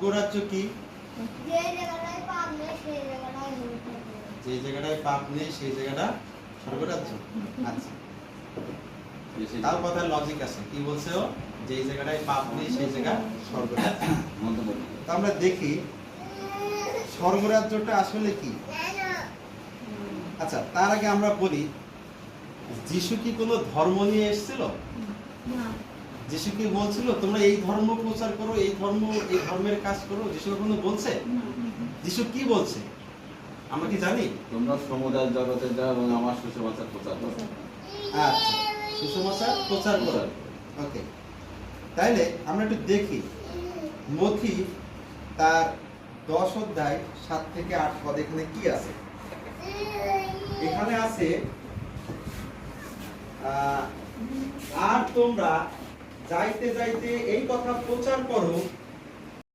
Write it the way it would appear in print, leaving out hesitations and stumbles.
স্বর্গরাজ্য কি? যে জায়গাটায় পাপ নেই সেই জায়গাটায় স্বর্গ। যে জায়গাটায় পাপ নেই সেই জায়গাটা স্বর্গরাজ্য। আচ্ছা, তার কথার লজিক আছে। কি বলছে ও? যে জায়গাটায় পাপ নেই সেই জায়গা স্বর্গরাজ্য। তো আমরা দেখি স্বর্গরাজ্যটা আসলে কি। আচ্ছা, তার আগে আমরা বলি যিশু কি কোনো ধর্ম নিয়ে এসেছিল? যিশু কি বলছিল তোমরা এই ধর্ম প্রচার করো, এই ধর্মের কাজ করো? যিশু কখনো বলছে? যিশু কি বলছে আমরা কি জানি? তোমরা সমুদায় জগতে যাও এবং আমার সুসমাচার প্রচার করো। আচ্ছা, সুসমাচার প্রচার করো। ওকে, তাইলে আমরা একটু দেখি মথি তার 10 অধ্যায় 7 থেকে 8 পদ এখানে কি আছে। এখানে আছে আর তোমরা যাইতে যাইতে এই কথা প্রচার করো